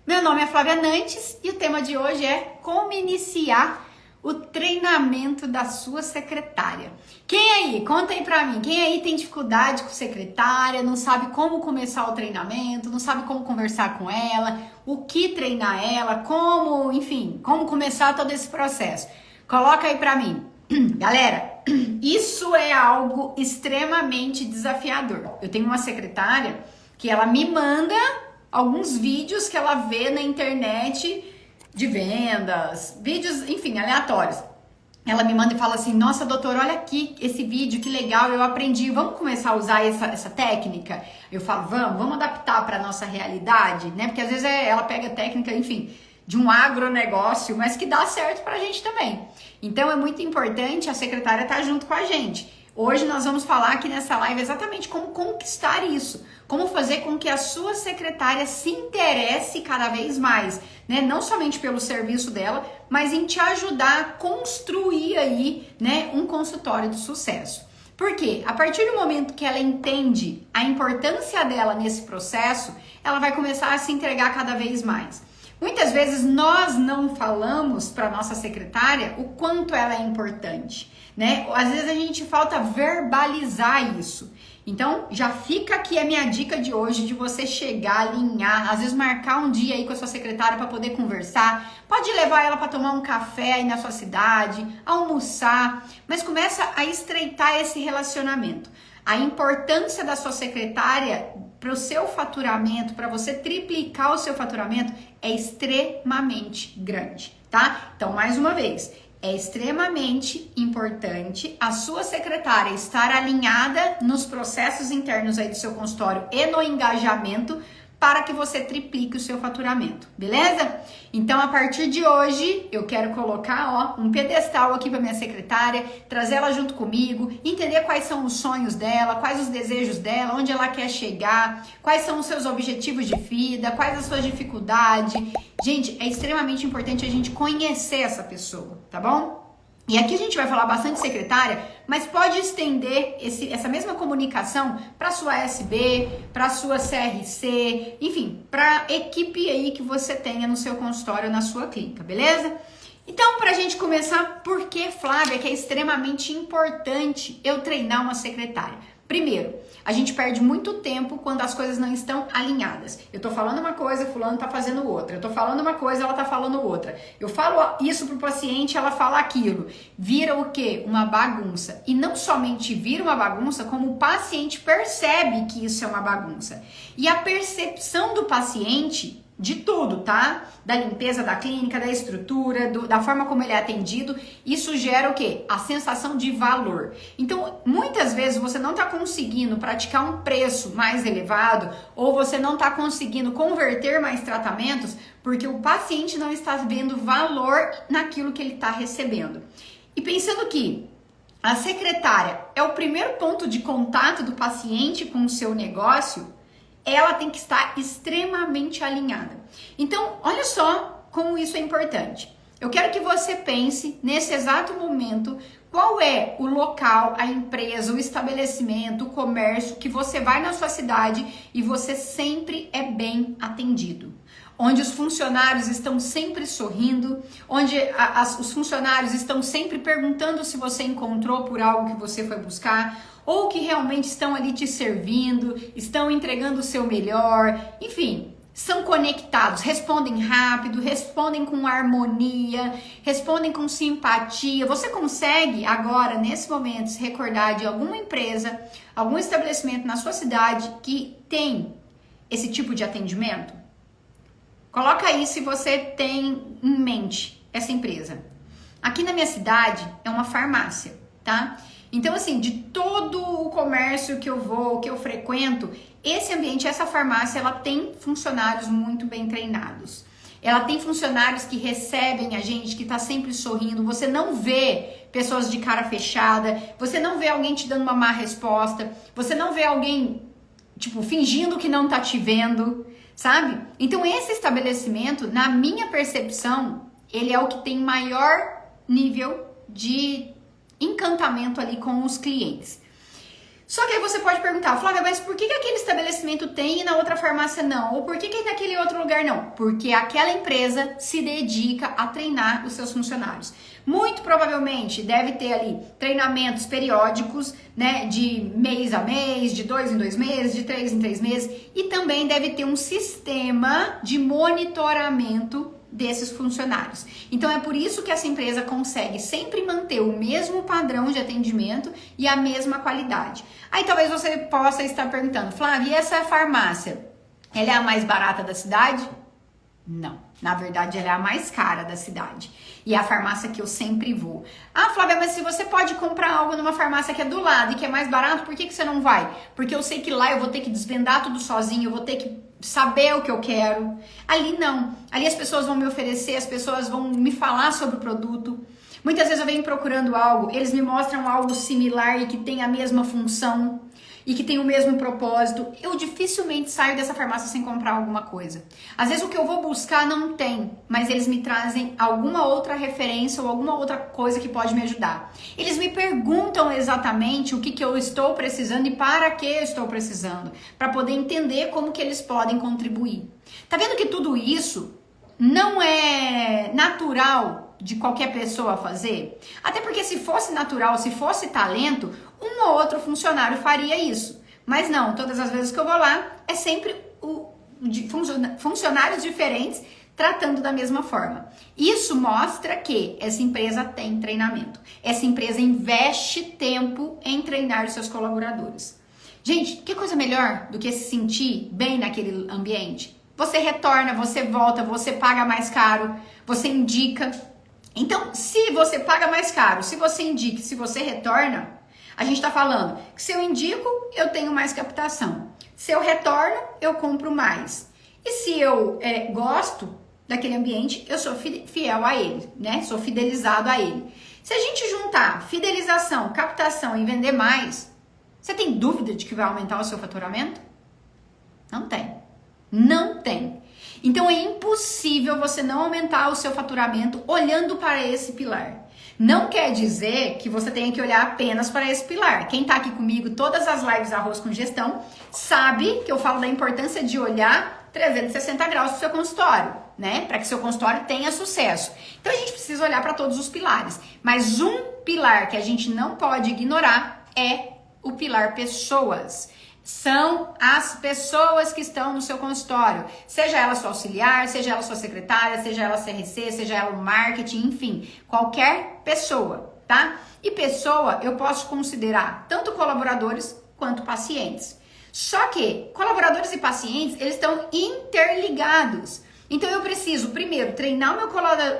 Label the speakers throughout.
Speaker 1: Meu nome é Flávia Nantes e o tema de hoje é como iniciar o treinamento da sua secretária. Quem aí? Conta aí pra mim. Quem aí tem dificuldade com secretária, não sabe como começar o treinamento, não sabe como conversar com ela, o que treinar ela, como, enfim, como começar todo esse processo? Coloca aí pra mim. Galera, isso é algo extremamente desafiador. Eu tenho uma secretária que ela me manda alguns vídeos que ela vê na internet de vendas, vídeos, enfim, aleatórios. Ela me manda e fala assim, nossa, doutora, olha aqui esse vídeo, que legal, eu aprendi, vamos começar a usar essa técnica? Eu falo, vamos adaptar para nossa realidade, né? Porque às vezes ela pega técnica, enfim, de um agronegócio, mas que dá certo pra gente também. Então é muito importante a secretária estar junto com a gente. Hoje nós vamos falar aqui nessa live exatamente como conquistar isso, como fazer com que a sua secretária se interesse cada vez mais, né? Não somente pelo serviço dela, mas em te ajudar a construir aí, né, um consultório de sucesso. Por quê? A partir do momento que ela entende a importância dela nesse processo, ela vai começar a se entregar cada vez mais. Muitas vezes nós não falamos para nossa secretária o quanto ela é importante, né? Às vezes a gente falta verbalizar isso. Então, já fica aqui a minha dica de hoje de você chegar, alinhar, às vezes marcar um dia aí com a sua secretária para poder conversar. Pode levar ela para tomar um café aí na sua cidade, almoçar, mas começa a estreitar esse relacionamento. A importância da sua secretária para o seu faturamento, para você triplicar o seu faturamento, é extremamente grande, tá? Então, mais uma vez, é extremamente importante a sua secretária estar alinhada nos processos internos aí do seu consultório e no engajamento para que você triplique o seu faturamento, beleza? Então, a partir de hoje, eu quero colocar, um pedestal aqui para minha secretária, trazer ela junto comigo, entender quais são os sonhos dela, quais os desejos dela, onde ela quer chegar, quais são os seus objetivos de vida, quais as suas dificuldades. Gente, é extremamente importante a gente conhecer essa pessoa, tá bom? E aqui a gente vai falar bastante de secretária, mas pode estender essa mesma comunicação para sua SB, para sua CRC, enfim, para equipe aí que você tenha no seu consultório, na sua clínica, beleza? Então, para a gente começar, por que, Flávia, que é extremamente importante eu treinar uma secretária? Primeiro, a gente perde muito tempo quando as coisas não estão alinhadas. Eu tô falando uma coisa, fulano tá fazendo outra. Eu tô falando uma coisa, ela tá falando outra. Eu falo isso pro paciente, ela fala aquilo. Vira o quê? Uma bagunça. E não somente vira uma bagunça, como o paciente percebe que isso é uma bagunça. E a percepção do paciente de tudo, tá? Da limpeza da clínica, da estrutura, da forma como ele é atendido, isso gera o quê? A sensação de valor. Então, muitas vezes você não tá conseguindo praticar um preço mais elevado ou você não tá conseguindo converter mais tratamentos porque o paciente não está vendo valor naquilo que ele está recebendo. E pensando que a secretária é o primeiro ponto de contato do paciente com o seu negócio, ela tem que estar extremamente alinhada. Então, olha só como isso é importante. Eu quero que você pense, nesse exato momento, qual é o local, a empresa, o estabelecimento, o comércio que você vai na sua cidade e você sempre é bem atendido. Onde os funcionários estão sempre sorrindo, onde os funcionários estão sempre perguntando se você encontrou por algo que você foi buscar, ou que realmente estão ali te servindo, estão entregando o seu melhor, enfim, são conectados, respondem rápido, respondem com harmonia, respondem com simpatia. Você consegue agora, nesse momento, se recordar de alguma empresa, algum estabelecimento na sua cidade que tem esse tipo de atendimento? Coloca aí se você tem em mente essa empresa. Aqui na minha cidade é uma farmácia, tá? Então, assim, de todo o comércio que eu vou, que eu frequento, esse ambiente, essa farmácia, ela tem funcionários muito bem treinados. Ela tem funcionários que recebem a gente, que tá sempre sorrindo. Você não vê pessoas de cara fechada, você não vê alguém te dando uma má resposta, você não vê alguém, tipo, fingindo que não tá te vendo, sabe? Então, esse estabelecimento, na minha percepção, ele é o que tem maior nível de encantamento ali com os clientes. Só que aí você pode perguntar, Flávia, mas por que aquele estabelecimento tem e na outra farmácia não? Ou por que naquele outro lugar não? Porque aquela empresa se dedica a treinar os seus funcionários. Muito provavelmente deve ter ali treinamentos periódicos, né, de mês a mês, de 2 em 2 meses, de 3 em 3 meses, e também deve ter um sistema de monitoramento desses funcionários. Então é por isso que essa empresa consegue sempre manter o mesmo padrão de atendimento e a mesma qualidade. Aí talvez você possa estar perguntando, Flávia, e essa farmácia, ela é a mais barata da cidade? Não, na verdade ela é a mais cara da cidade. E é a farmácia que eu sempre vou. Ah, Flávia, mas se você pode comprar algo numa farmácia que é do lado e que é mais barato, por que você não vai? Porque eu sei que lá eu vou ter que desvendar tudo sozinho, eu vou ter que saber o que eu quero. Ali não. Ali as pessoas vão me oferecer, as pessoas vão me falar sobre o produto. Muitas vezes eu venho procurando algo, eles me mostram algo similar e que tem a mesma função e que tem o mesmo propósito. Eu dificilmente saio dessa farmácia sem comprar alguma coisa. Às vezes o que eu vou buscar não tem, mas eles me trazem alguma outra referência ou alguma outra coisa que pode me ajudar. Eles me perguntam exatamente o que eu estou precisando e para que eu estou precisando, para poder entender como que eles podem contribuir. Tá vendo que tudo isso não é natural de qualquer pessoa fazer? Até porque se fosse natural, se fosse talento, um ou outro funcionário faria isso. Mas não, todas as vezes que eu vou lá, é sempre funcionários diferentes tratando da mesma forma. Isso mostra que essa empresa tem treinamento. Essa empresa investe tempo em treinar os seus colaboradores. Gente, que coisa melhor do que se sentir bem naquele ambiente? Você retorna, você volta, você paga mais caro, você indica. Então, se você paga mais caro, se você indica, se você retorna, a gente está falando que se eu indico, eu tenho mais captação. Se eu retorno, eu compro mais. E se eu gosto daquele ambiente, eu sou fiel a ele, né? Sou fidelizado a ele. Se a gente juntar fidelização, captação e vender mais, você tem dúvida de que vai aumentar o seu faturamento? Não tem. Não tem. Então é impossível você não aumentar o seu faturamento olhando para esse pilar. Não quer dizer que você tenha que olhar apenas para esse pilar. Quem está aqui comigo, todas as lives Arroz com Gestão, sabe que eu falo da importância de olhar 360 graus para o seu consultório, né? Para que seu consultório tenha sucesso. Então a gente precisa olhar para todos os pilares. Mas um pilar que a gente não pode ignorar é o pilar pessoas. São as pessoas que estão no seu consultório, seja ela sua auxiliar, seja ela sua secretária, seja ela CRC, seja ela o marketing, enfim, qualquer pessoa, tá? E pessoa eu posso considerar tanto colaboradores quanto pacientes. Só que colaboradores e pacientes, eles estão interligados. Então eu preciso primeiro treinar o meu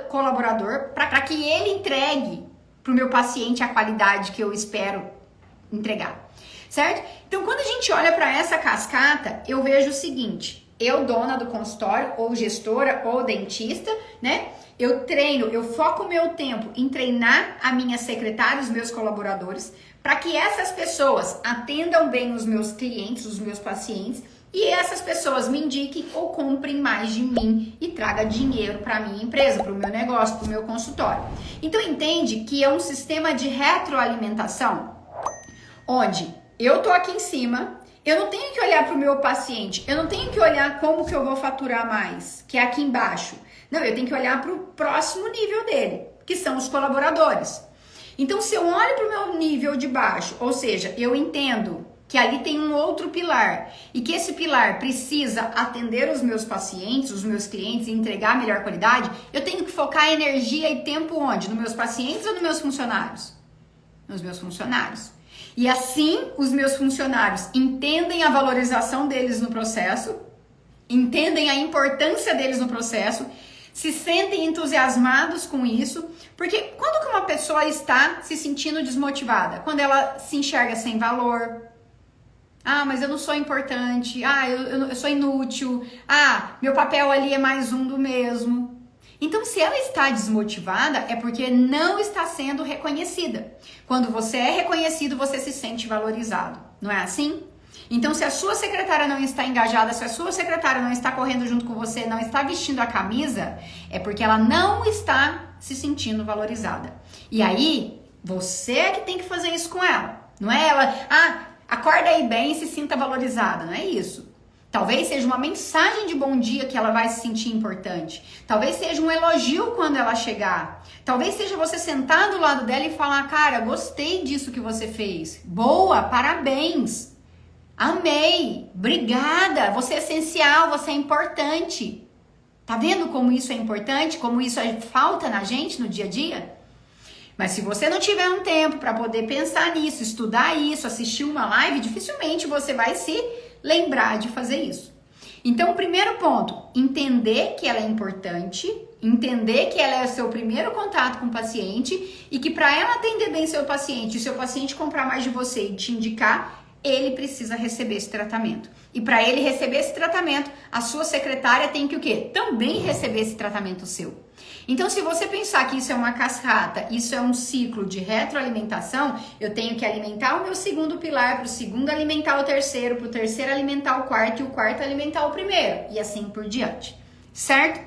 Speaker 1: colaborador para que ele entregue para o meu paciente a qualidade que eu espero entregar. Certo? Então, quando a gente olha para essa cascata, eu vejo o seguinte: eu, dona do consultório, ou gestora, ou dentista, né? Eu treino, eu foco o meu tempo em treinar a minha secretária, os meus colaboradores, para que essas pessoas atendam bem os meus clientes, os meus pacientes, e essas pessoas me indiquem ou comprem mais de mim e traga dinheiro para a minha empresa, para o meu negócio, para o meu consultório. Então, entende que é um sistema de retroalimentação, onde eu tô aqui em cima, eu não tenho que olhar para o meu paciente, eu não tenho que olhar como que eu vou faturar mais, que é aqui embaixo. Não, eu tenho que olhar para o próximo nível dele, que são os colaboradores. Então, se eu olho para o meu nível de baixo, ou seja, eu entendo que ali tem um outro pilar e que esse pilar precisa atender os meus pacientes, os meus clientes e entregar a melhor qualidade, eu tenho que focar energia e tempo onde? Nos meus pacientes ou nos meus funcionários? Nos meus funcionários. E assim, os meus funcionários entendem a valorização deles no processo, entendem a importância deles no processo, se sentem entusiasmados com isso, porque quando que uma pessoa está se sentindo desmotivada? Quando ela se enxerga sem valor. Ah, mas eu não sou importante. Ah, eu sou inútil. Ah, meu papel ali é mais um do mesmo. Então, se ela está desmotivada, é porque não está sendo reconhecida. Quando você é reconhecido, você se sente valorizado. Não é assim? Então, se a sua secretária não está engajada, se a sua secretária não está correndo junto com você, não está vestindo a camisa, é porque ela não está se sentindo valorizada. E aí, você é que tem que fazer isso com ela. Não é ela, acorda aí bem e se sinta valorizada, não é isso. Talvez seja uma mensagem de bom dia que ela vai se sentir importante. Talvez seja um elogio quando ela chegar. Talvez seja você sentar do lado dela e falar, cara, gostei disso que você fez. Boa, parabéns. Amei, obrigada. Você é essencial, você é importante. Tá vendo como isso é importante? Como isso falta na gente no dia a dia? Mas se você não tiver um tempo para poder pensar nisso, estudar isso, assistir uma live, dificilmente você vai se lembrar de fazer isso. Então, o primeiro ponto, entender que ela é importante, entender que ela é o seu primeiro contato com o paciente e que para ela atender bem seu paciente, e seu paciente comprar mais de você e te indicar, ele precisa receber esse tratamento. E para ele receber esse tratamento, a sua secretária tem que o quê? Também receber esse tratamento seu. Então, se você pensar que isso é uma cascata, isso é um ciclo de retroalimentação, eu tenho que alimentar o meu segundo pilar, para o segundo alimentar o terceiro, para o terceiro alimentar o quarto e o quarto alimentar o primeiro, e assim por diante, certo?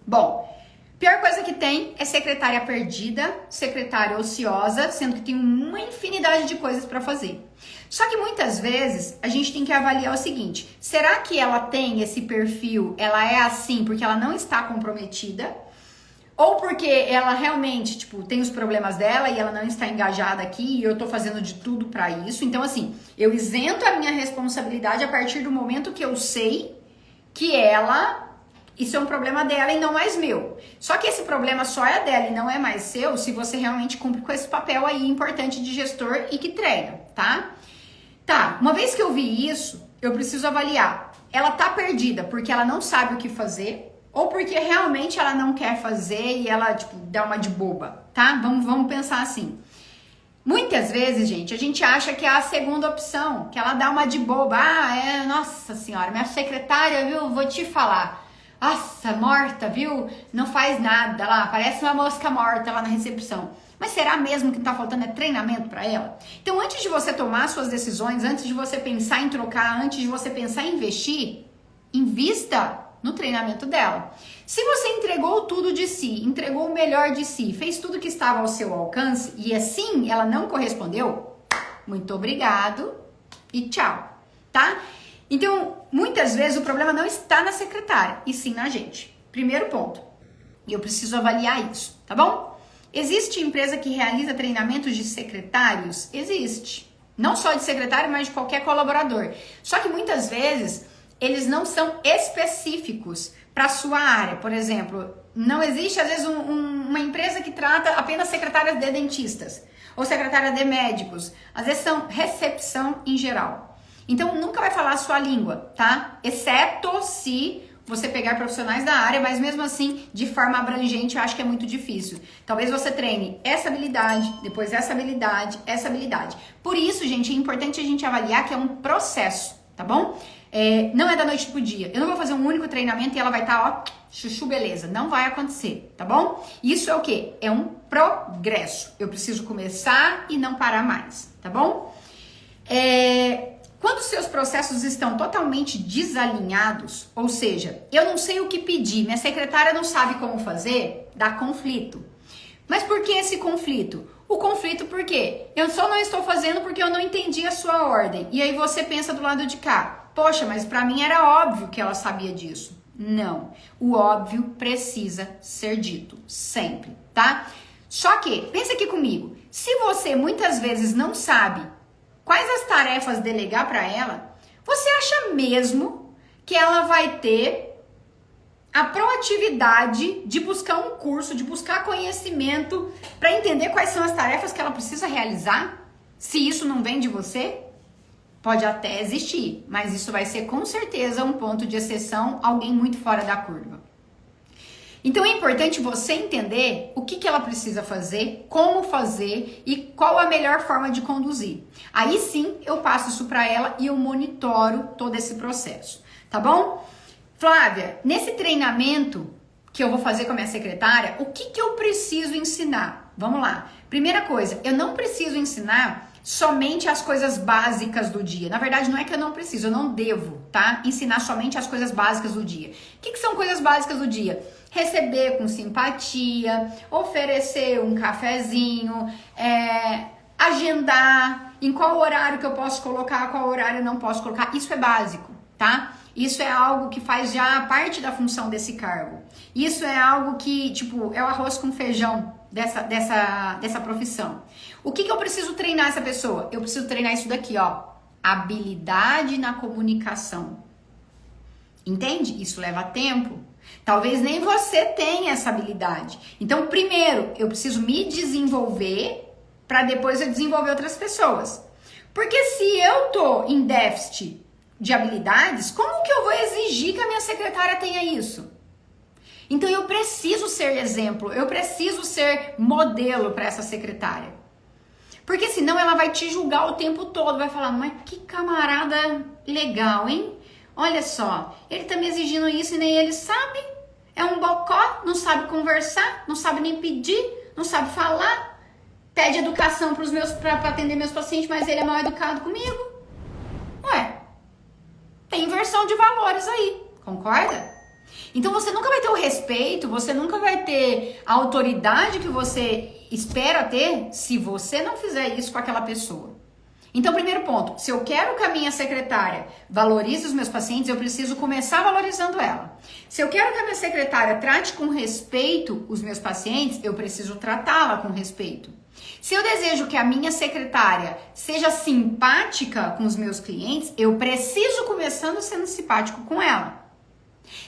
Speaker 1: Bom, pior coisa que tem é secretária perdida, secretária ociosa, sendo que tem uma infinidade de coisas para fazer. Só que muitas vezes a gente tem que avaliar o seguinte, será que ela tem esse perfil, ela é assim porque ela não está comprometida? Ou porque ela realmente, tem os problemas dela e ela não está engajada aqui e eu tô fazendo de tudo pra isso. Então, assim, eu isento a minha responsabilidade a partir do momento que eu sei que isso é um problema dela e não mais meu. Só que esse problema só é dela e não é mais seu se você realmente cumpre com esse papel aí importante de gestor e que treina, tá? Tá, uma vez que eu vi isso, eu preciso avaliar. Ela tá perdida porque ela não sabe o que fazer, ou porque realmente ela não quer fazer e ela, dá uma de boba, tá? Vamos pensar assim. Muitas vezes, gente, a gente acha que é a segunda opção, que ela dá uma de boba. Nossa senhora, minha secretária, viu, vou te falar. Nossa, morta, viu? Não faz nada lá, parece uma mosca morta lá na recepção. Mas será mesmo que tá faltando treinamento para ela? Então, antes de você tomar suas decisões, antes de você pensar em trocar, antes de você pensar em investir, invista no treinamento dela. Se você entregou tudo de si, entregou o melhor de si, fez tudo que estava ao seu alcance e assim ela não correspondeu, muito obrigado e tchau, tá? Então, muitas vezes o problema não está na secretária, e sim na gente. Primeiro ponto. E eu preciso avaliar isso, tá bom? Existe empresa que realiza treinamentos de secretários? Existe. Não só de secretário, mas de qualquer colaborador. Só que muitas vezes eles não são específicos para a sua área. Por exemplo, não existe, às vezes, uma empresa que trata apenas secretárias de dentistas ou secretária de médicos. Às vezes são recepção em geral. Então, nunca vai falar a sua língua, tá? Exceto se você pegar profissionais da área, mas mesmo assim, de forma abrangente, eu acho que é muito difícil. Talvez você treine essa habilidade, depois essa habilidade, essa habilidade. Por isso, gente, é importante a gente avaliar que é um processo, tá bom? Não é da noite pro dia. Eu não vou fazer um único treinamento e ela vai estar, chuchu, beleza. Não vai acontecer, tá bom? Isso é o quê? É um progresso. Eu preciso começar e não parar mais, tá bom? Quando seus processos estão totalmente desalinhados, ou seja, eu não sei o que pedir, minha secretária não sabe como fazer, dá conflito. Mas por que esse conflito? O conflito por quê? Eu só não estou fazendo porque eu não entendi a sua ordem. E aí você pensa do lado de cá. Poxa, mas para mim era óbvio que ela sabia disso. Não. O óbvio precisa ser dito. Sempre, tá? Só que, pensa aqui comigo. Se você muitas vezes não sabe quais as tarefas delegar para ela, você acha mesmo que ela vai ter a proatividade de buscar um curso, de buscar conhecimento para entender quais são as tarefas que ela precisa realizar? Se isso não vem de você? Pode até existir, mas isso vai ser com certeza um ponto de exceção, alguém muito fora da curva. Então é importante você entender o que ela precisa fazer, como fazer e qual a melhor forma de conduzir. Aí sim eu passo isso para ela e eu monitoro todo esse processo, tá bom? Flávia, nesse treinamento que eu vou fazer com a minha secretária, o que eu preciso ensinar? Vamos lá. Primeira coisa, eu não preciso ensinar somente as coisas básicas do dia. Na verdade, não é que eu não preciso, eu não devo, tá? Ensinar somente as coisas básicas do dia. O que são coisas básicas do dia? Receber com simpatia, oferecer um cafezinho, agendar, em qual horário que eu posso colocar, qual horário eu não posso colocar. Isso é básico, tá? Isso é algo que faz já parte da função desse cargo. Isso é algo que, tipo, é o arroz com feijão dessa profissão. O que eu preciso treinar essa pessoa? Eu preciso treinar isso daqui, ó. Habilidade na comunicação. Entende? Isso leva tempo. Talvez nem você tenha essa habilidade. Então, primeiro, eu preciso me desenvolver para depois eu desenvolver outras pessoas. Porque se eu tô em déficit de habilidades, como que eu vou exigir que a minha secretária tenha isso? Então eu preciso ser exemplo, eu preciso ser modelo para essa secretária. Porque senão ela vai te julgar o tempo todo, vai falar, mas que camarada legal, hein? Olha só, ele tá me exigindo isso e nem ele sabe. É um bocó, não sabe conversar, não sabe nem pedir, não sabe falar. Pede educação para atender meus pacientes, mas ele é mal educado comigo. Ué, tem inversão de valores aí, concorda? Então você nunca vai ter o respeito, você nunca vai ter a autoridade que você espera ter se você não fizer isso com aquela pessoa. Então, primeiro ponto, se eu quero que a minha secretária valorize os meus pacientes, eu preciso começar valorizando ela. Se eu quero que a minha secretária trate com respeito os meus pacientes, eu preciso tratá-la com respeito. Se eu desejo que a minha secretária seja simpática com os meus clientes, eu preciso começando sendo simpático com ela.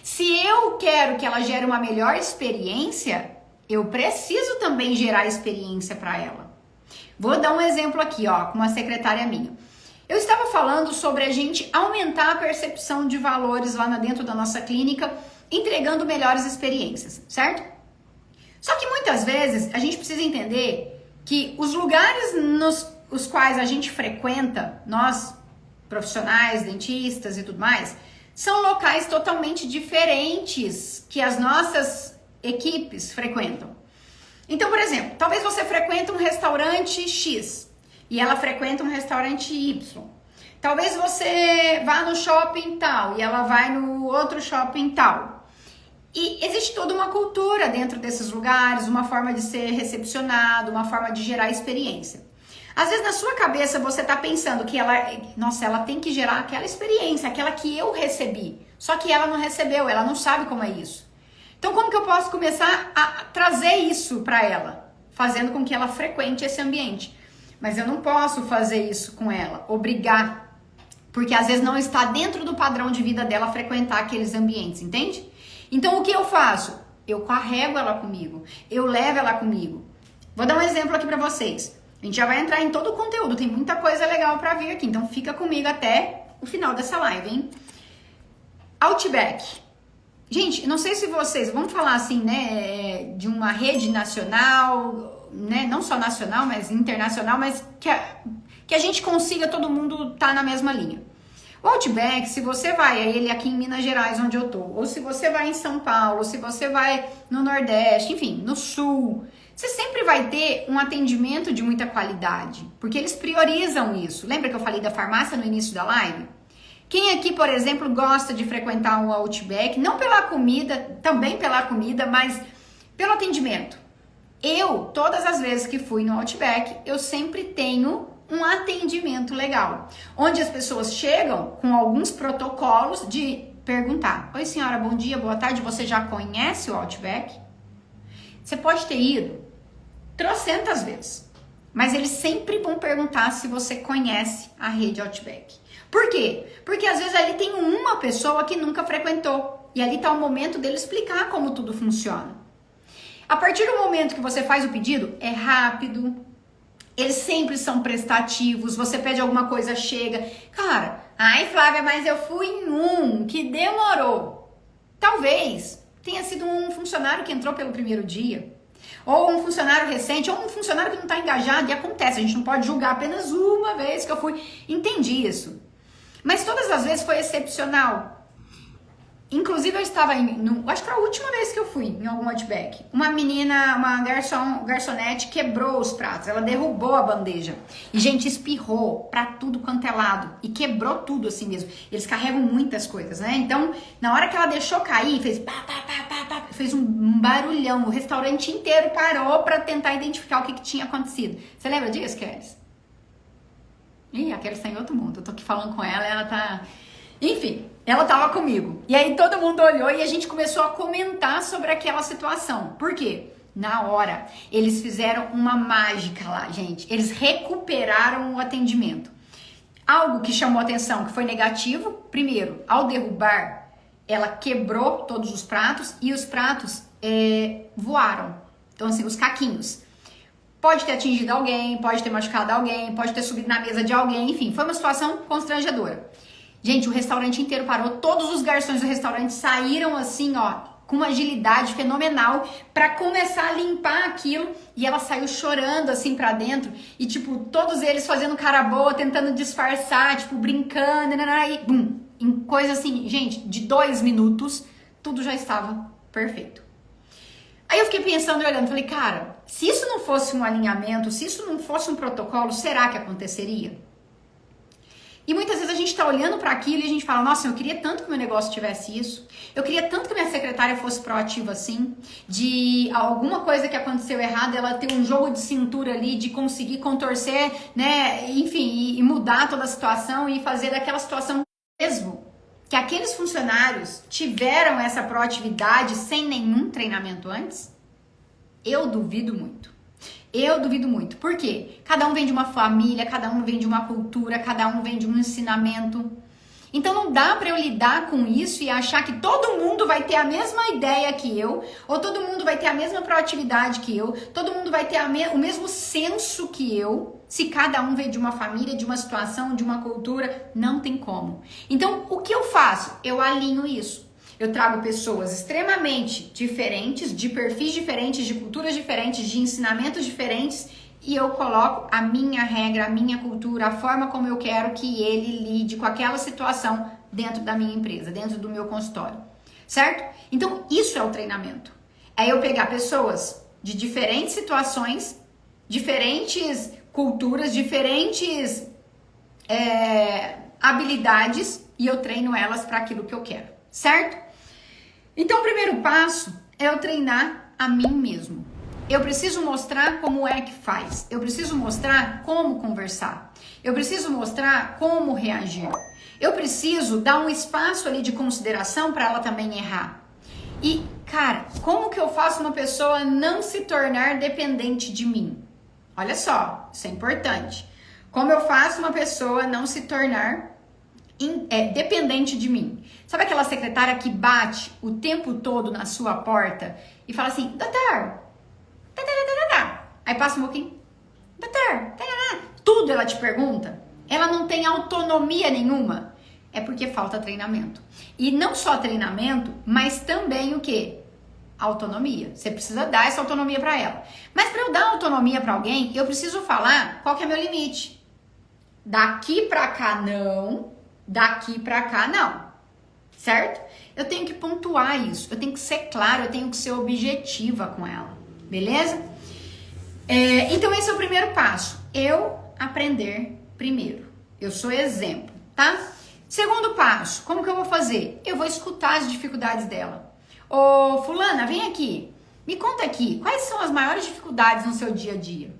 Speaker 1: Se eu quero que ela gere uma melhor experiência, eu preciso também gerar experiência para ela. Vou dar um exemplo aqui, ó, com uma secretária minha. Eu estava falando sobre a gente aumentar a percepção de valores lá dentro da nossa clínica, entregando melhores experiências, certo? Só que muitas vezes a gente precisa entender que os lugares nos quais a gente frequenta, nós profissionais, dentistas e tudo mais, são locais totalmente diferentes que as nossas equipes frequentam. Então, por exemplo, talvez você frequente um restaurante X e ela frequenta um restaurante Y. Talvez você vá no shopping tal e ela vai no outro shopping tal. E existe toda uma cultura dentro desses lugares, uma forma de ser recepcionado, uma forma de gerar experiência. Às vezes na sua cabeça você tá pensando que ela tem que gerar aquela experiência, aquela que eu recebi. Só que ela não recebeu, ela não sabe como é isso. Então como que eu posso começar a trazer isso para ela? Fazendo com que ela frequente esse ambiente. Mas eu não posso fazer isso com ela, obrigar. Porque às vezes não está dentro do padrão de vida dela frequentar aqueles ambientes, entende? Então o que eu faço? Eu carrego ela comigo, eu levo ela comigo. Vou dar um exemplo aqui para vocês. A gente já vai entrar em todo o conteúdo, tem muita coisa legal para vir aqui, então fica comigo até o final dessa live, hein? Outback. Gente, não sei se vocês, vamos falar assim, né, de uma rede nacional, né, não só nacional, mas internacional, mas que a gente consiga todo mundo tá na mesma linha. O Outback, se você vai a ele aqui em Minas Gerais, onde eu tô, ou se você vai em São Paulo, se você vai no Nordeste, enfim, no Sul, você sempre vai ter um atendimento de muita qualidade, porque eles priorizam isso. Lembra que eu falei da farmácia no início da live? Quem aqui, por exemplo, gosta de frequentar um Outback, não pela comida, também pela comida, mas pelo atendimento? Eu, todas as vezes que fui no Outback, eu sempre tenho um atendimento legal, onde as pessoas chegam com alguns protocolos de perguntar: oi senhora, bom dia, boa tarde, você já conhece o Outback? Você pode ter ido trocentas vezes, mas eles sempre vão perguntar se você conhece a rede Outback. Por quê? Porque às vezes ali tem uma pessoa que nunca frequentou e ali está o momento dele explicar como tudo funciona. A partir do momento que você faz o pedido, é rápido, eles sempre são prestativos, você pede alguma coisa, chega. Cara, ai Flávia, mas eu fui em um que demorou. Talvez tenha sido um funcionário que entrou pelo primeiro dia, ou um funcionário recente, ou um funcionário que não está engajado, e acontece, a gente não pode julgar apenas uma vez que eu fui. Entendi isso. Mas todas as vezes foi excepcional. Inclusive eu estava acho que foi a última vez que eu fui em algum Outback. Uma menina, uma garçonete quebrou os pratos, ela derrubou a bandeja. E gente, espirrou pra tudo quanto é lado. E quebrou tudo assim mesmo. Eles carregam muitas coisas, né? Então, na hora que ela deixou cair, fez pá, pá, pá, pá, pá. fez um barulhão. O restaurante inteiro parou para tentar identificar o que tinha acontecido. Você lembra disso, Kelly? Ih, a Kelly está em outro mundo. Eu tô aqui falando com ela, ela tá... Enfim, ela tava comigo. E aí todo mundo olhou e a gente começou a comentar sobre aquela situação. Por quê? Na hora, eles fizeram uma mágica lá, gente. Eles recuperaram o atendimento. Algo que chamou atenção, que foi negativo. Primeiro, ao derrubar, ela quebrou todos os pratos e os pratos voaram. Então, assim, os caquinhos. Pode ter atingido alguém, pode ter machucado alguém, pode ter subido na mesa de alguém. Enfim, foi uma situação constrangedora. Gente, o restaurante inteiro parou. Todos os garçons do restaurante saíram assim, ó, com uma agilidade fenomenal para começar a limpar aquilo, e ela saiu chorando assim pra dentro, e tipo, todos eles fazendo cara boa, tentando disfarçar, tipo, brincando, e bum, em coisa assim, gente, de 2 minutos, tudo já estava perfeito. Aí eu fiquei pensando e olhando, falei, cara, se isso não fosse um alinhamento, se isso não fosse um protocolo, será que aconteceria? E muitas vezes a gente tá olhando para aquilo e a gente fala, nossa, eu queria tanto que o meu negócio tivesse isso. Eu queria tanto que minha secretária fosse proativa assim, de alguma coisa que aconteceu errado, ela ter um jogo de cintura ali, de conseguir contorcer, né, enfim, e mudar toda a situação e fazer daquela situação mesmo. Que aqueles funcionários tiveram essa proatividade sem nenhum treinamento antes? Eu duvido muito. Eu duvido muito. Por quê? Cada um vem de uma família, cada um vem de uma cultura, cada um vem de um ensinamento. Então não dá para eu lidar com isso e achar que todo mundo vai ter a mesma ideia que eu, ou todo mundo vai ter a mesma proatividade que eu, todo mundo vai ter o mesmo senso que eu, se cada um vem de uma família, de uma situação, de uma cultura. Não tem como. Então o que eu faço? Eu alinho isso. Eu trago pessoas extremamente diferentes, de perfis diferentes, de culturas diferentes, de ensinamentos diferentes, e eu coloco a minha regra, a minha cultura, a forma como eu quero que ele lide com aquela situação dentro da minha empresa, dentro do meu consultório, certo? Então, isso é o treinamento. É eu pegar pessoas de diferentes situações, diferentes culturas, diferentes habilidades, e eu treino elas para aquilo que eu quero, certo? Então, o primeiro passo é eu treinar a mim mesmo. Eu preciso mostrar como é que faz. Eu preciso mostrar como conversar. Eu preciso mostrar como reagir. Eu preciso dar um espaço ali de consideração para ela também errar. E, cara, como que eu faço uma pessoa não se tornar dependente de mim? Olha só, isso é importante. Como eu faço uma pessoa não se tornar dependente de mim? Sabe aquela secretária que bate o tempo todo na sua porta e fala assim, doutor, aí passa um pouquinho, doutor, tudo ela te pergunta, ela não tem autonomia nenhuma, é porque falta treinamento. E não só treinamento, mas também o quê? Autonomia. Você precisa dar essa autonomia para ela. Mas para eu dar autonomia para alguém, eu preciso falar qual que é meu limite. Daqui para cá não, daqui para cá não. Certo? Eu tenho que pontuar isso, eu tenho que ser claro, eu tenho que ser objetiva com ela, beleza? Então esse é o primeiro passo, eu aprender primeiro, eu sou exemplo, tá? Segundo passo, como que eu vou fazer? Eu vou escutar as dificuldades dela. Ô fulana, vem aqui, me conta aqui, quais são as maiores dificuldades no seu dia a dia?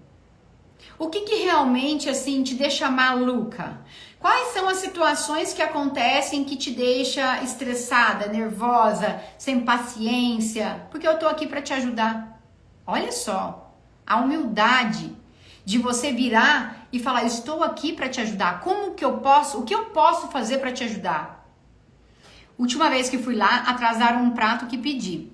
Speaker 1: O que realmente assim te deixa maluca? Quais são as situações que acontecem que te deixa estressada, nervosa, sem paciência? Porque eu tô aqui para te ajudar. Olha só, a humildade de você virar e falar, estou aqui para te ajudar. Como que eu posso, o que eu posso fazer para te ajudar? Última vez que fui lá, atrasaram um prato que pedi.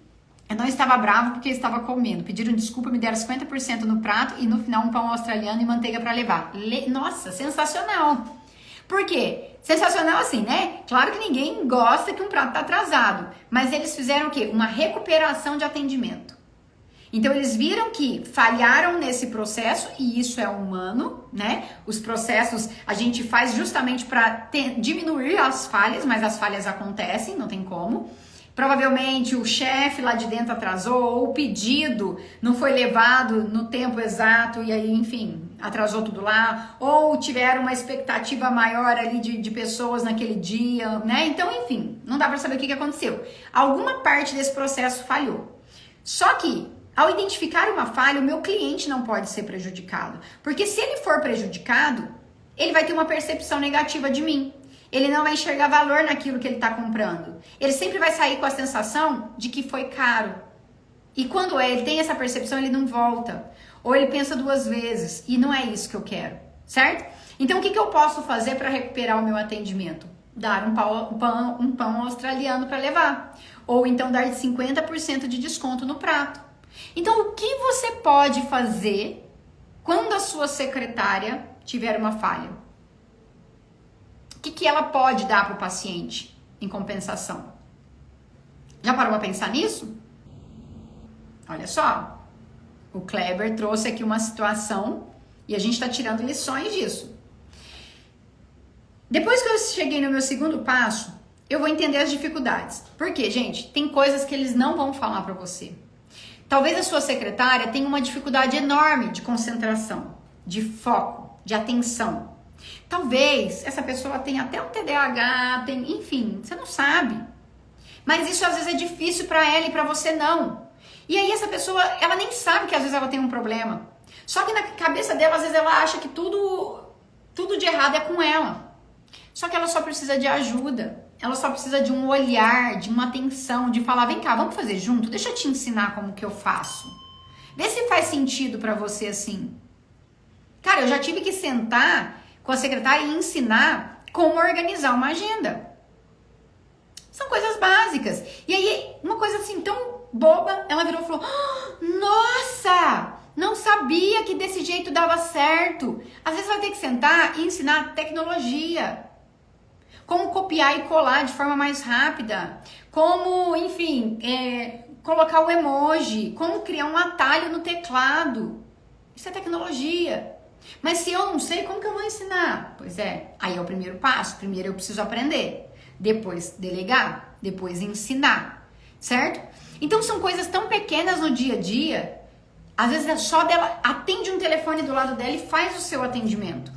Speaker 1: Eu não estava bravo porque eu estava comendo. Pediram desculpa, me deram 50% no prato e no final um pão australiano e manteiga para levar. Nossa, sensacional! Por quê? Sensacional assim, né? Claro que ninguém gosta que um prato tá atrasado, mas eles fizeram o quê? Uma recuperação de atendimento. Então eles viram que falharam nesse processo e isso é humano, né? Os processos a gente faz justamente para diminuir as falhas, mas as falhas acontecem, não tem como. Provavelmente o chefe lá de dentro atrasou, ou o pedido não foi levado no tempo exato e aí, enfim, atrasou tudo lá, ou tiveram uma expectativa maior ali de pessoas naquele dia, né? Então, enfim, não dá pra saber o que aconteceu. Alguma parte desse processo falhou. Só que, ao identificar uma falha, o meu cliente não pode ser prejudicado. Porque se ele for prejudicado, ele vai ter uma percepção negativa de mim. Ele não vai enxergar valor naquilo que ele está comprando. Ele sempre vai sair com a sensação de que foi caro. E quando ele tem essa percepção, ele não volta. Ou ele pensa duas vezes. E não é isso que eu quero, certo? Então, o que eu posso fazer para recuperar o meu atendimento? Dar um pão australiano para levar. Ou então dar 50% de desconto no prato. Então, o que você pode fazer quando a sua secretária tiver uma falha? O que ela pode dar para o paciente em compensação? Já parou para pensar nisso? Olha só, o Kleber trouxe aqui uma situação e a gente está tirando lições disso. Depois que eu cheguei no meu segundo passo, eu vou entender as dificuldades. Porque, gente, tem coisas que eles não vão falar para você. Talvez a sua secretária tenha uma dificuldade enorme de concentração, de foco, de atenção. Talvez essa pessoa tenha até um TDAH, enfim, você não sabe. Mas isso às vezes é difícil para ela e para você não. E aí essa pessoa, ela nem sabe que às vezes ela tem um problema. Só que na cabeça dela, às vezes ela acha que tudo de errado é com ela. Só que ela só precisa de ajuda. Ela só precisa de um olhar, de uma atenção, de falar, vem cá, vamos fazer junto? Deixa eu te ensinar como que eu faço. Vê se faz sentido pra você assim. Cara, eu já tive que sentar com a secretária e ensinar como organizar uma agenda. São coisas básicas. E aí, uma coisa assim tão boba, ela virou e falou, nossa, não sabia que desse jeito dava certo. Às vezes vai ter que sentar e ensinar tecnologia. Como copiar e colar de forma mais rápida. Como, enfim, colocar o emoji. Como criar um atalho no teclado. Isso é tecnologia. Mas se eu não sei, como que eu vou ensinar? Pois é, aí é o primeiro passo. Primeiro eu preciso aprender. Depois delegar. Depois ensinar. Certo? Então são coisas tão pequenas no dia a dia. Às vezes é só dela, atende um telefone do lado dela e faz o seu atendimento.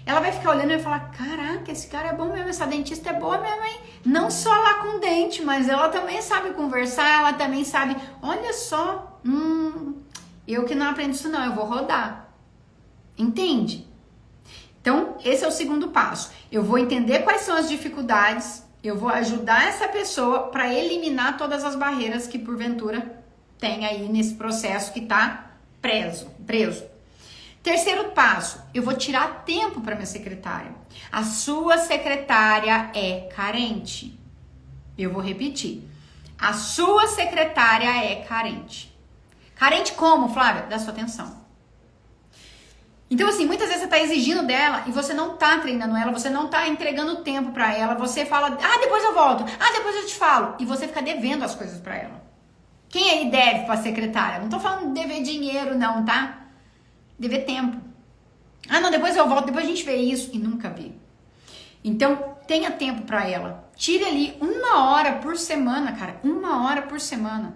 Speaker 1: Ela vai ficar olhando e vai falar, caraca, esse cara é bom mesmo, essa dentista é boa mesmo, hein? Não só lá com dente, mas ela também sabe conversar, ela também sabe, olha só, eu que não aprendo isso não, eu vou rodar. Entende? Então, esse é o segundo passo. Eu vou entender quais são as dificuldades, eu vou ajudar essa pessoa para eliminar todas as barreiras que porventura tem aí nesse processo que tá preso. Terceiro passo, eu vou tirar tempo para minha secretária. A sua secretária é carente. Eu vou repetir. A sua secretária é carente. Carente como, Flávia? Da sua atenção. Então, assim, muitas vezes você está exigindo dela e você não está treinando ela, você não está entregando tempo para ela, você fala, depois eu volto, depois eu te falo. E você fica devendo as coisas para ela. Quem aí deve para a secretária? Não tô falando de dever dinheiro não, tá? Dever tempo. Não, depois eu volto, depois a gente vê isso. E nunca vê. Então, tenha tempo para ela. Tire ali 1 hora por semana, cara. 1 hora por semana.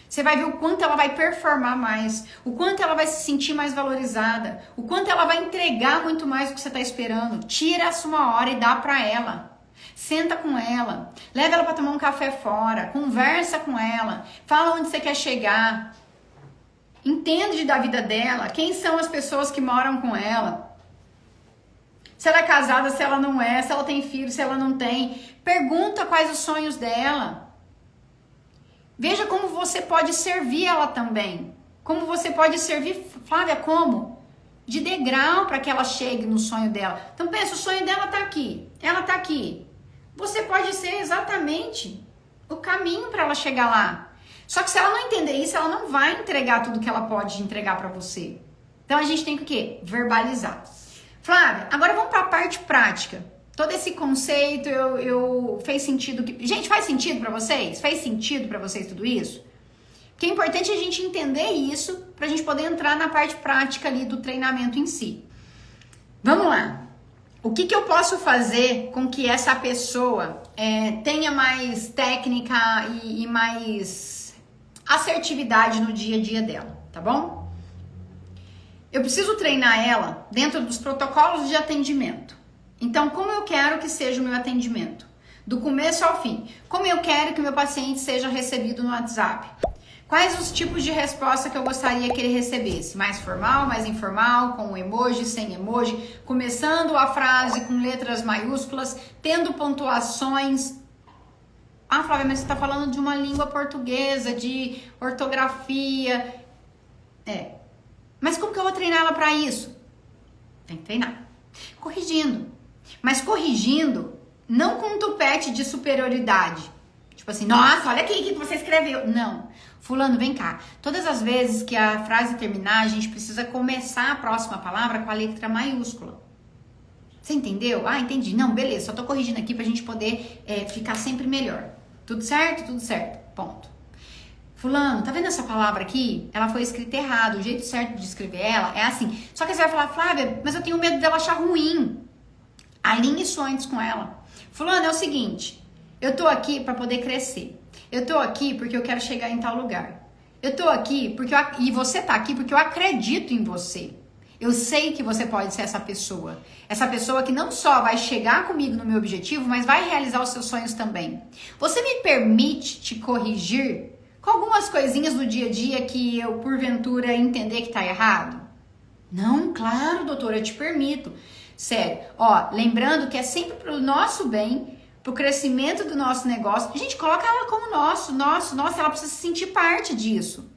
Speaker 1: Você vai ver o quanto ela vai performar mais. O quanto ela vai se sentir mais valorizada. O quanto ela vai entregar muito mais do que você está esperando. Tira essa 1 hora e dá para ela. Senta com ela. Leva ela para tomar um café fora. Conversa com ela. Fala onde você quer chegar. Entende da vida dela, quem são as pessoas que moram com ela, se ela é casada, se ela não é, se ela tem filho, se ela não tem. Pergunta quais os sonhos dela. Veja como você pode servir ela também. Como você pode servir, Flávia, como? De degrau para que ela chegue no sonho dela. Então pensa, o sonho dela tá aqui, ela tá aqui. Você pode ser exatamente o caminho para ela chegar lá. Só que se ela não entender isso, ela não vai entregar tudo que ela pode entregar para você. Então a gente tem que o quê? Verbalizar. Flávia, agora vamos para a parte prática. Todo esse conceito, fez sentido? Gente, faz sentido para vocês? Fez sentido para vocês tudo isso? Porque é importante a gente entender isso para a gente poder entrar na parte prática ali do treinamento em si. Vamos lá. O que eu posso fazer com que essa pessoa tenha mais técnica e mais assertividade no dia a dia dela, tá bom? Eu preciso treinar ela dentro dos protocolos de atendimento. Então, como eu quero que seja o meu atendimento? Do começo ao fim. Como eu quero que o meu paciente seja recebido no WhatsApp? Quais os tipos de resposta que eu gostaria que ele recebesse? Mais formal, mais informal, com emoji, sem emoji, começando a frase com letras maiúsculas, tendo pontuações. Ah, Flávia, mas você está falando de uma língua portuguesa, de ortografia. Mas como que eu vou treinar ela para isso? Tem que treinar. Corrigindo. Mas corrigindo, não com um tupete de superioridade. Tipo assim, nossa, olha aqui o que você escreveu. Não. Fulano, vem cá. Todas as vezes que a frase terminar, a gente precisa começar a próxima palavra com a letra maiúscula. Você entendeu? Ah, entendi. Não, beleza. Só tô corrigindo aqui pra gente poder ficar sempre melhor. Tudo certo? Tudo certo. Ponto. Fulano, tá vendo essa palavra aqui? Ela foi escrita errado. O jeito certo de escrever ela é assim. Só que você vai falar, Flávia, mas eu tenho medo dela achar ruim. Alinhe isso antes com ela. Fulano, é o seguinte. Eu tô aqui pra poder crescer. Eu tô aqui porque eu quero chegar em tal lugar. Eu tô aqui porque e você tá aqui porque eu acredito em você. Eu sei que você pode ser essa pessoa. Essa pessoa que não só vai chegar comigo no meu objetivo, mas vai realizar os seus sonhos também. Você me permite te corrigir com algumas coisinhas do dia a dia que eu, porventura, entender que tá errado? Não, claro, doutora, eu te permito. Sério, ó, lembrando que é sempre pro nosso bem, pro crescimento do nosso negócio. A gente coloca ela como nosso, ela precisa se sentir parte disso.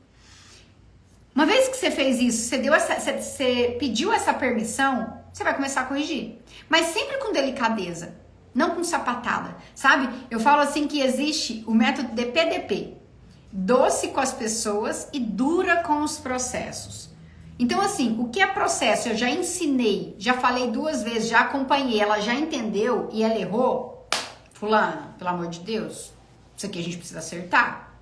Speaker 1: Uma vez que você fez isso, você pediu essa permissão, você vai começar a corrigir. Mas sempre com delicadeza, não com sapatada, sabe? Eu falo assim que existe o método DPDP. Doce com as pessoas e dura com os processos. Então, assim, o que é processo? Eu já ensinei, já falei 2 vezes, já acompanhei, ela já entendeu e ela errou. Fulana, pelo amor de Deus, isso aqui a gente precisa acertar.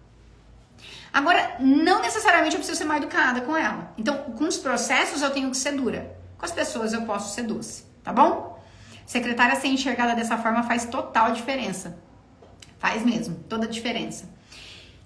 Speaker 1: Agora, não necessariamente eu preciso ser mal educada com ela. Então, com os processos eu tenho que ser dura. Com as pessoas eu posso ser doce, tá bom? Secretária ser enxergada dessa forma faz total diferença. Faz mesmo, toda a diferença.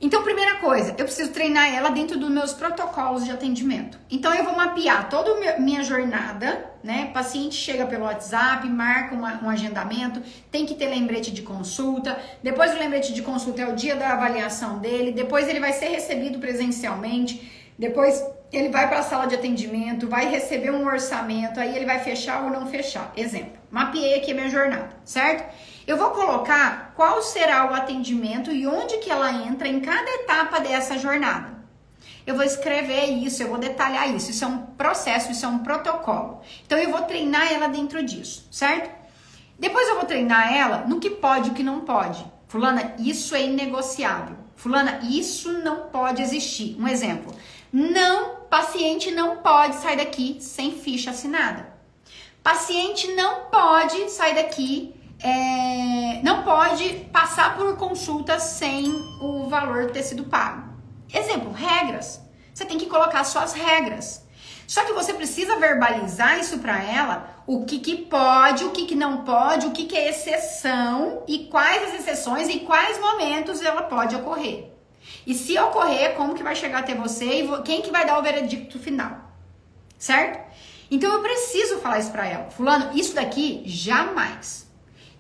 Speaker 1: Então, primeira coisa, eu preciso treinar ela dentro dos meus protocolos de atendimento. Então, eu vou mapear toda a minha jornada, né? O paciente chega pelo WhatsApp, marca um agendamento, tem que ter lembrete de consulta. Depois do lembrete de consulta é o dia da avaliação dele. Depois ele vai ser recebido presencialmente. Depois ele vai para a sala de atendimento, vai receber um orçamento, aí ele vai fechar ou não fechar. Exemplo, mapeei aqui a minha jornada, certo? Eu vou colocar qual será o atendimento e onde que ela entra em cada etapa dessa jornada. Eu vou escrever isso, eu vou detalhar isso. Isso é um processo, isso é um protocolo. Então, eu vou treinar ela dentro disso, certo? Depois eu vou treinar ela no que pode e o que não pode. Fulana, isso é inegociável. Fulana, isso não pode existir. Um exemplo. Paciente não pode sair daqui sem ficha assinada. Paciente não pode sair daqui, não pode passar por consulta sem o valor ter sido pago. Exemplo, regras. Você tem que colocar suas regras. Só que você precisa verbalizar isso para ela, o que pode, o que não pode, o que é exceção e quais as exceções e quais momentos ela pode ocorrer. E se ocorrer, como que vai chegar até você e quem que vai dar o veredicto final, certo? Então eu preciso falar isso pra ela. Fulano, isso daqui jamais.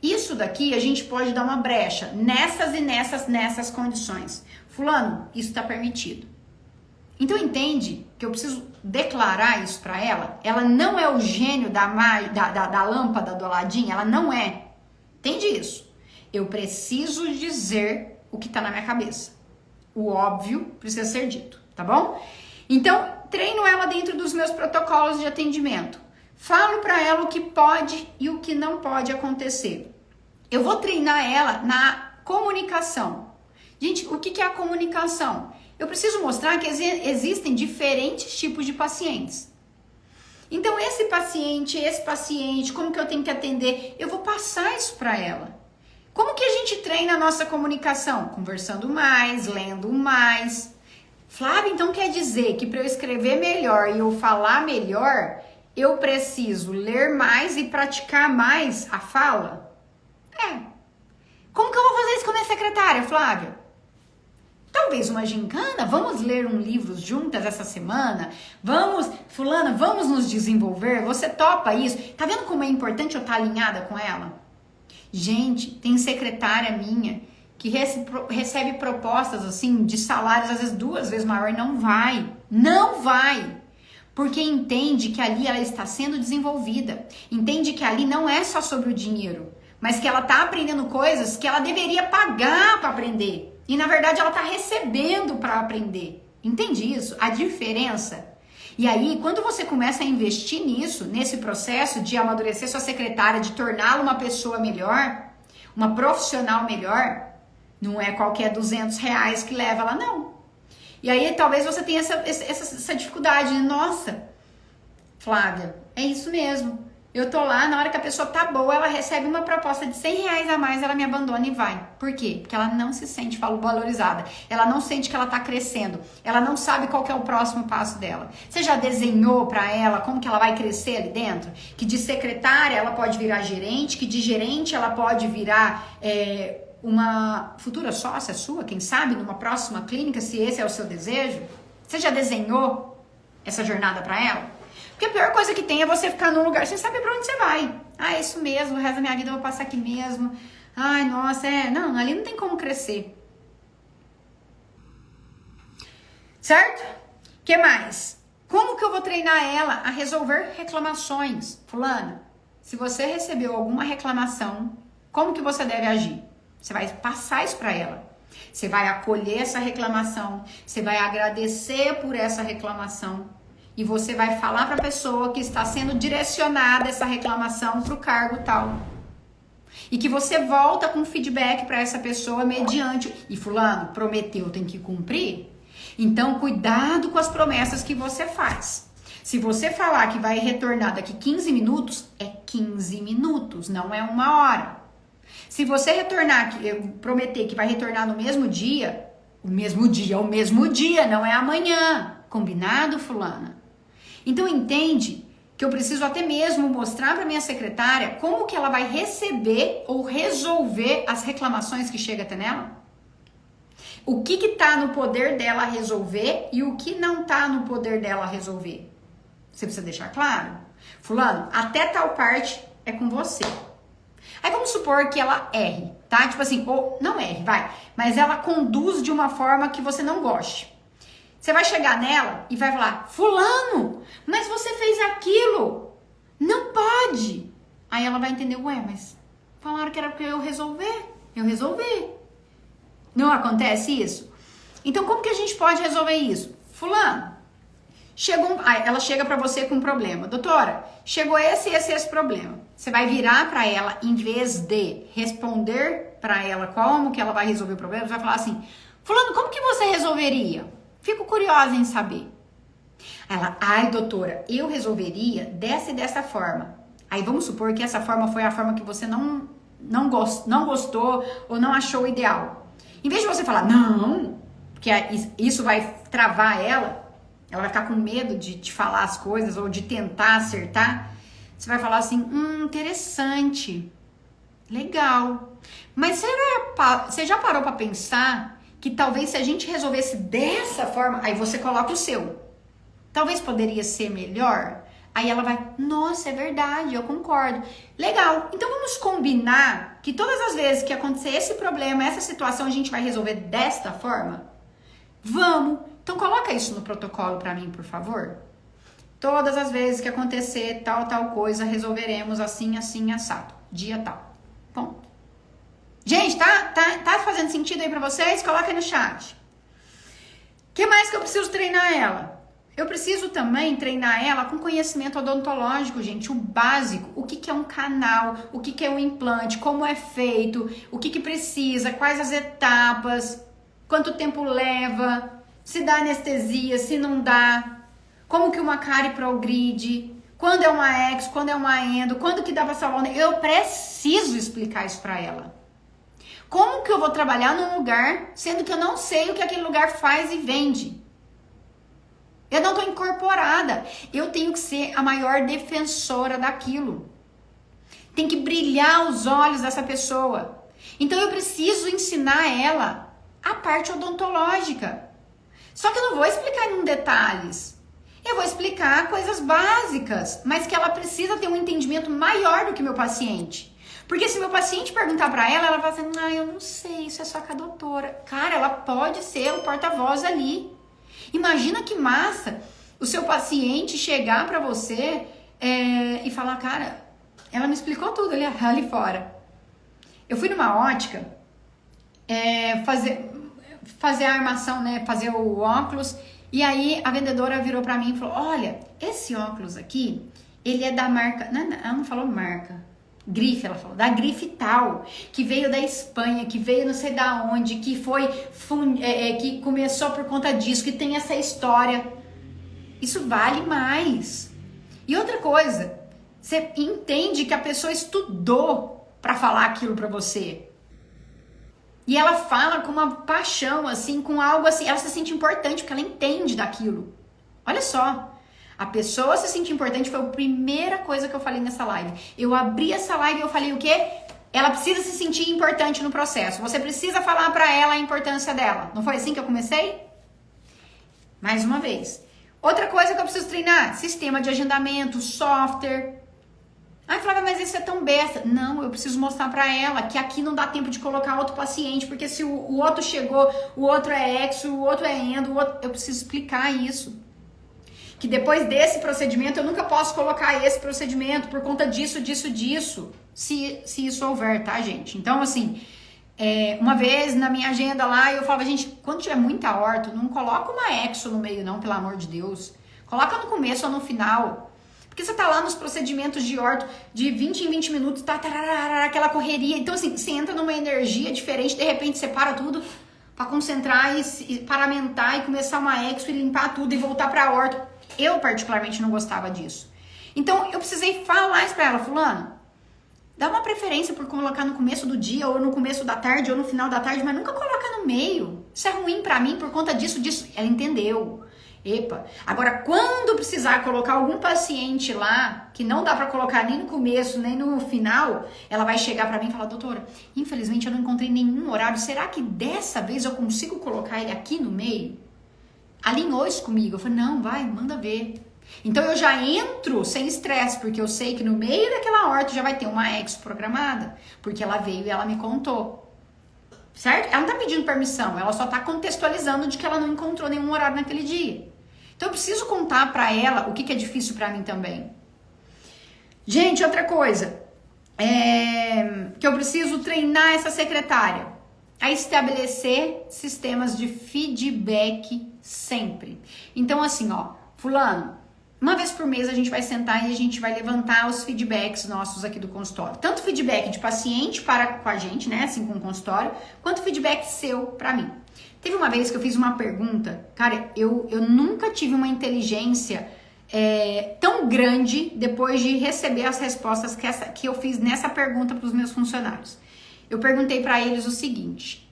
Speaker 1: Isso daqui a gente pode dar uma brecha nessas e nessas condições. Fulano, isso tá permitido. Então entende que eu preciso declarar isso pra ela? Ela não é o gênio da lâmpada do Aladim, ela não é. Entende isso? Eu preciso dizer o que tá na minha cabeça. O óbvio precisa ser dito, tá bom? Então, treino ela dentro dos meus protocolos de atendimento. Falo para ela o que pode e o que não pode acontecer. Eu vou treinar ela na comunicação. Gente, o que é a comunicação? Eu preciso mostrar que existem diferentes tipos de pacientes. Então, esse paciente, como que eu tenho que atender? Eu vou passar isso para ela. Como que a gente treina a nossa comunicação? Conversando mais, lendo mais. Flávia, então quer dizer que para eu escrever melhor e eu falar melhor, eu preciso ler mais e praticar mais a fala? Como que eu vou fazer isso com a minha secretária, Flávia? Talvez uma gincana? Vamos ler um livro juntas essa semana? Fulana, vamos nos desenvolver? Você topa isso? Tá vendo como é importante eu estar alinhada com ela? Gente, tem secretária minha que recebe propostas assim de salários às vezes 2 vezes maior, não vai. Não vai. Porque entende que ali ela está sendo desenvolvida. Entende que ali não é só sobre o dinheiro, mas que ela está aprendendo coisas que ela deveria pagar para aprender. E na verdade ela está recebendo para aprender. Entende isso? A diferença. E aí, quando você começa a investir nisso, nesse processo de amadurecer sua secretária, de torná-la uma pessoa melhor, uma profissional melhor, não é qualquer R$200 que leva ela, não. E aí, talvez você tenha essa dificuldade. Nossa, Flávia, é isso mesmo. Eu tô lá, na hora que a pessoa tá boa, ela recebe uma proposta de R$100 a mais, ela me abandona e vai. Por quê? Porque ela não se sente valorizada. Ela não sente que ela tá crescendo. Ela não sabe qual que é o próximo passo dela. Você já desenhou pra ela como que ela vai crescer ali dentro? Que de secretária ela pode virar gerente, que de gerente ela pode virar uma futura sócia sua, quem sabe, numa próxima clínica, se esse é o seu desejo? Você já desenhou essa jornada pra ela? Porque a pior coisa que tem é você ficar num lugar sem saber pra onde você vai. Ah, é isso mesmo, o resto da minha vida eu vou passar aqui mesmo. Ai, nossa, não, ali não tem como crescer. Certo? O que mais? Como que eu vou treinar ela a resolver reclamações? Fulana, se você recebeu alguma reclamação, como que você deve agir? Você vai passar isso pra ela. Você vai acolher essa reclamação. Você vai agradecer por essa reclamação. E você vai falar para a pessoa que está sendo direcionada essa reclamação para o cargo tal. E que você volta com feedback para essa pessoa mediante... E fulano, prometeu, tem que cumprir? Então, cuidado com as promessas que você faz. Se você falar que vai retornar daqui 15 minutos, é 15 minutos, não é 1 hora. Se você prometer que vai retornar no mesmo dia, o mesmo dia, não é amanhã. Combinado, fulana? Então entende que eu preciso até mesmo mostrar para minha secretária como que ela vai receber ou resolver as reclamações que chegam até nela. O que está no poder dela resolver e o que não está no poder dela resolver. Você precisa deixar claro? Fulano, até tal parte é com você. Aí vamos supor que ela erre, tá? Tipo assim, ou não erre, vai. Mas ela conduz de uma forma que você não goste. Você vai chegar nela e vai falar, fulano, mas você fez aquilo. Não pode. Aí ela vai entender, ué, mas falaram que era pra eu resolver. Eu resolvi. Não acontece isso? Então, como que a gente pode resolver isso? Fulano, ela chega pra você com um problema. Doutora, chegou esse problema. Você vai virar pra ela, em vez de responder pra ela como que ela vai resolver o problema, você vai falar assim, fulano, como que você resolveria? Fico curiosa em saber. Ela, ai doutora, eu resolveria dessa e dessa forma. Aí vamos supor que essa forma foi a forma que você não gostou ou não achou ideal. Em vez de você falar, não, porque isso vai travar ela vai ficar com medo de te falar as coisas ou de tentar acertar, você vai falar assim, interessante, legal. Mas você já parou para pensar que talvez se a gente resolvesse dessa forma, aí você coloca o seu. Talvez poderia ser melhor. Aí ela vai, nossa, é verdade, eu concordo. Legal, então vamos combinar que todas as vezes que acontecer esse problema, essa situação, a gente vai resolver desta forma? Vamos. Então coloca isso no protocolo pra mim, por favor. Todas as vezes que acontecer tal coisa, resolveremos assim, assim, assado. Dia tal. Ponto. Gente, tá fazendo sentido aí pra vocês? Coloca aí no chat. O que mais que eu preciso treinar ela? Eu preciso também treinar ela com conhecimento odontológico, gente, o básico. O que é um canal, o que é um implante, como é feito, o que precisa, quais as etapas, quanto tempo leva, se dá anestesia, se não dá, como que uma cárie progride, quando é uma ex, quando é uma endo, quando que dá pra salvar. Eu preciso explicar isso pra ela. Como que eu vou trabalhar num lugar, sendo que eu não sei o que aquele lugar faz e vende? Eu não estou incorporada. Eu tenho que ser a maior defensora daquilo. Tem que brilhar os olhos dessa pessoa. Então eu preciso ensinar ela a parte odontológica. Só que eu não vou explicar em detalhes. Eu vou explicar coisas básicas, mas que ela precisa ter um entendimento maior do que meu paciente. Porque se meu paciente perguntar pra ela, ela vai assim, eu não sei, isso é só com a doutora. Cara, ela pode ser o porta-voz ali. Imagina que massa o seu paciente chegar pra você e falar, cara, ela me explicou tudo ali fora. Eu fui numa ótica fazer a armação, né, fazer o óculos, e aí a vendedora virou pra mim e falou, olha, esse óculos aqui, ele é da marca, ela não falou marca, grife, ela falou, da grife tal, que veio da Espanha, que veio não sei da onde, que que começou por conta disso, que tem essa história. Isso vale mais. E outra coisa, você entende que a pessoa estudou pra falar aquilo pra você. E ela fala com uma paixão, assim, com algo assim, ela se sente importante porque ela entende daquilo. Olha só. A pessoa se sentir importante foi a primeira coisa que eu falei nessa live. Eu abri essa live e eu falei o quê? Ela precisa se sentir importante no processo. Você precisa falar pra ela a importância dela. Não foi assim que eu comecei? Mais uma vez. Outra coisa que eu preciso treinar, sistema de agendamento, software. Ai, Flávia, mas isso é tão besta. Não, eu preciso mostrar pra ela que aqui não dá tempo de colocar outro paciente, porque se o outro chegou, o outro é exo, o outro é endo, eu preciso explicar isso. Que depois desse procedimento, eu nunca posso colocar esse procedimento por conta disso, se isso houver, tá, gente? Então, assim, uma vez na minha agenda lá, eu falava, gente, quando tiver muita orto, não coloca uma exo no meio não, pelo amor de Deus. Coloca no começo ou no final. Porque você tá lá nos procedimentos de orto, de 20 em 20 minutos, aquela correria. Então, assim, você entra numa energia diferente, de repente você para tudo pra concentrar e paramentar e começar uma exo e limpar tudo e voltar pra orto. Eu, particularmente, não gostava disso. Então, eu precisei falar isso pra ela. Fulano, dá uma preferência por colocar no começo do dia, ou no começo da tarde, ou no final da tarde, mas nunca coloca no meio. Isso é ruim pra mim por conta disso. Ela entendeu. Epa. Agora, quando precisar colocar algum paciente lá, que não dá pra colocar nem no começo, nem no final, ela vai chegar pra mim e falar, doutora, infelizmente eu não encontrei nenhum horário. Será que dessa vez eu consigo colocar ele aqui no meio? Alinhou isso comigo. Eu falei, não, vai, manda ver. Então eu já entro sem estresse, porque eu sei que no meio daquela horta já vai ter uma exo programada, porque ela veio e ela me contou. Certo? Ela não tá pedindo permissão, ela só tá contextualizando de que ela não encontrou nenhum horário naquele dia. Então eu preciso contar pra ela o que é difícil pra mim também. Gente, outra coisa, que eu preciso treinar essa secretária a estabelecer sistemas de feedback sempre. Então, assim, ó, fulano, uma vez por mês a gente vai sentar e a gente vai levantar os feedbacks nossos aqui do consultório. Tanto feedback de paciente com a gente, né, assim, com o consultório, quanto feedback seu pra mim. Teve uma vez que eu fiz uma pergunta, cara, eu nunca tive uma inteligência tão grande depois de receber as respostas que eu fiz nessa pergunta pros meus funcionários. Eu perguntei pra eles o seguinte,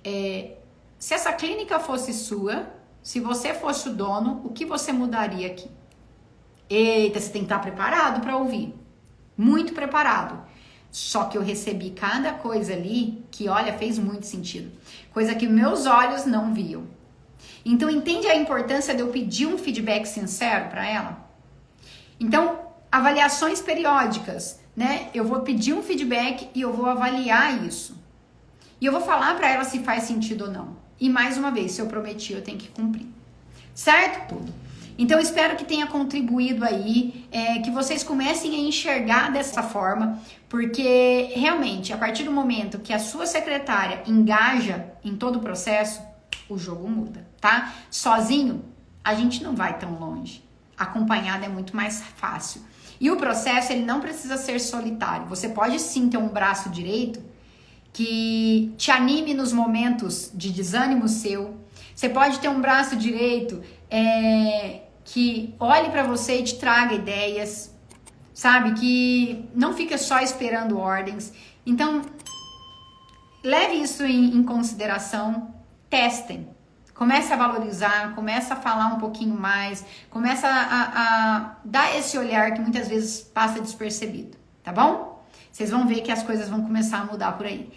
Speaker 1: se essa clínica fosse sua, se você fosse o dono, o que você mudaria aqui? Eita, você tem que estar preparado para ouvir. Muito preparado. Só que eu recebi cada coisa ali que, olha, fez muito sentido. Coisa que meus olhos não viam. Então, entende a importância de eu pedir um feedback sincero para ela? Então, avaliações periódicas, né? Eu vou pedir um feedback e eu vou avaliar isso. E eu vou falar para ela se faz sentido ou não. E mais uma vez, se eu prometi, eu tenho que cumprir. Certo? Tudo. Então, espero que tenha contribuído aí, que vocês comecem a enxergar dessa forma, porque realmente, a partir do momento que a sua secretária engaja em todo o processo, o jogo muda, tá? Sozinho, a gente não vai tão longe. Acompanhado é muito mais fácil. E o processo, ele não precisa ser solitário. Você pode sim ter um braço direito que te anime nos momentos de desânimo seu. Você pode ter um braço direito que olhe para você e te traga ideias, sabe? Que não fica só esperando ordens. Então, leve isso em consideração, testem. Comece a valorizar, comece a falar um pouquinho mais, comece a dar esse olhar que muitas vezes passa despercebido, tá bom? Vocês vão ver que as coisas vão começar a mudar por aí.